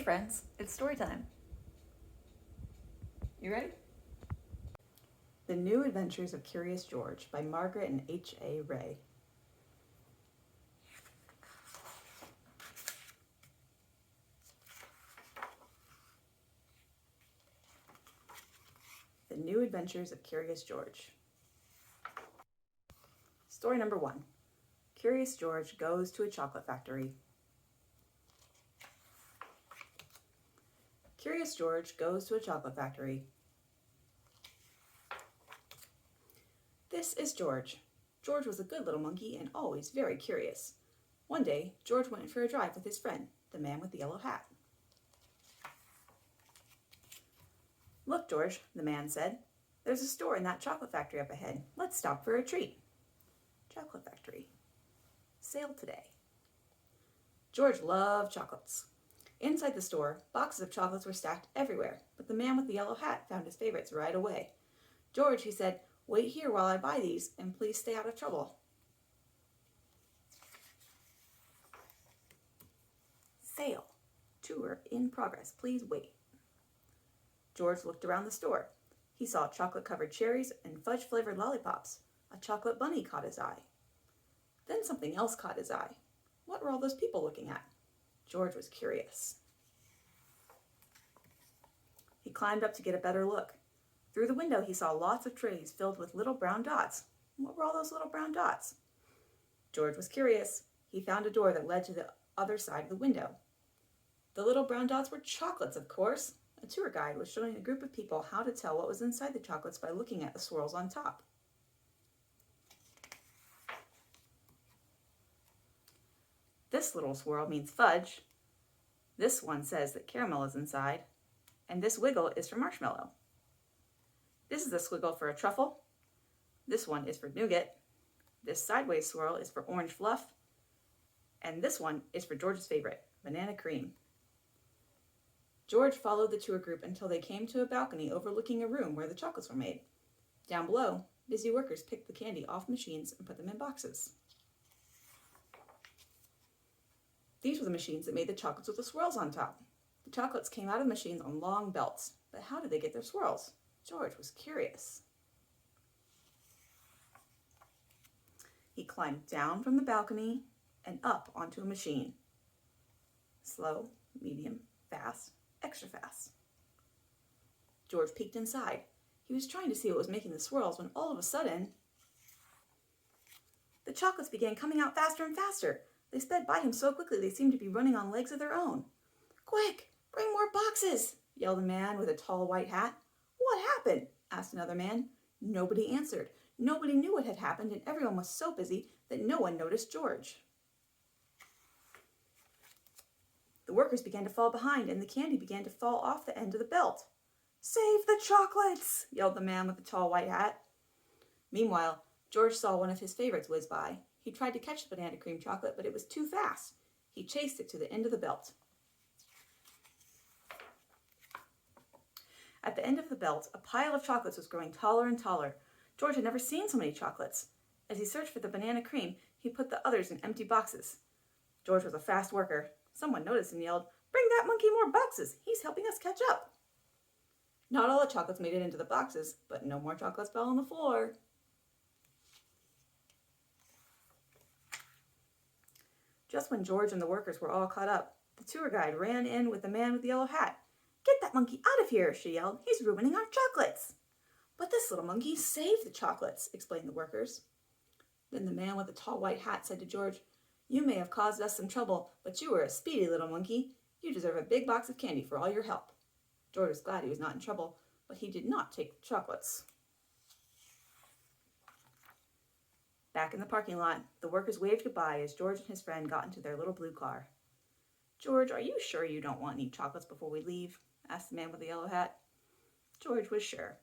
Hey friends, it's story time. You ready? The New Adventures of Curious George by Margret and H. Ray. The New Adventures of Curious George. Story number 1. Curious George goes to a chocolate factory. Curious George goes to a chocolate factory. This is George. George was a good little monkey and always very curious. One day, George went for a drive with his friend, the man with the yellow hat. "Look, George," the man said. "There's a store in that chocolate factory up ahead. Let's stop for a treat." Chocolate factory. Sale today. George loved chocolates. Inside the store, boxes of chocolates were stacked everywhere, but the man with the yellow hat found his favorites right away. "George," he said, "wait here while I buy these, and please stay out of trouble." Sale. Tour in progress. Please wait. George looked around the store. He saw chocolate-covered cherries and fudge-flavored lollipops. A chocolate bunny caught his eye. Then something else caught his eye. What were all those people looking at? George was curious. He climbed up to get a better look. Through the window, he saw lots of trays filled with little brown dots. What were all those little brown dots? George was curious. He found a door that led to the other side of the window. The little brown dots were chocolates, of course. A tour guide was showing a group of people how to tell what was inside the chocolates by looking at the swirls on top. This little swirl means fudge. This one says that caramel is inside. And this wiggle is for marshmallow. This is a squiggle for a truffle. This one is for nougat. This sideways swirl is for orange fluff. And this one is for George's favorite, banana cream. George followed the tour group until they came to a balcony overlooking a room where the chocolates were made. Down below, busy workers picked the candy off machines and put them in boxes. These were the machines that made the chocolates with the swirls on top. The chocolates came out of machines on long belts, but how did they get their swirls? George was curious. He climbed down from the balcony and up onto a machine. Slow, medium, fast, extra fast. George peeked inside. He was trying to see what was making the swirls when all of a sudden, the chocolates began coming out faster and faster. They sped by him so quickly they seemed to be running on legs of their own. "Quick, bring more boxes," yelled a man with a tall white hat. "What happened?" asked another man. Nobody answered. Nobody knew what had happened, and everyone was so busy that no one noticed George. The workers began to fall behind, and the candy began to fall off the end of the belt. "Save the chocolates!" yelled the man with the tall white hat. Meanwhile, George saw one of his favorites whiz by. He tried to catch the banana cream chocolate, but it was too fast. He chased it to the end of the belt. At the end of the belt, a pile of chocolates was growing taller and taller. George had never seen so many chocolates. As he searched for the banana cream, he put the others in empty boxes. George was a fast worker. Someone noticed and yelled, "Bring that monkey more boxes! He's helping us catch up!" Not all the chocolates made it into the boxes, but no more chocolates fell on the floor. Just when George and the workers were all caught up, the tour guide ran in with the man with the yellow hat. "Get that monkey out of here," she yelled. "He's ruining our chocolates." "But this little monkey saved the chocolates," explained the workers. Then the man with the tall white hat said to George, "You may have caused us some trouble, but you were a speedy little monkey. You deserve a big box of candy for all your help." George was glad he was not in trouble, but he did not take the chocolates. Back in the parking lot, the workers waved goodbye as George and his friend got into their little blue car. "George, are you sure you don't want any chocolates before we leave?" asked the man with the yellow hat. George was sure.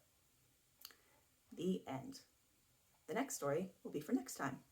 The end. The next story will be for next time.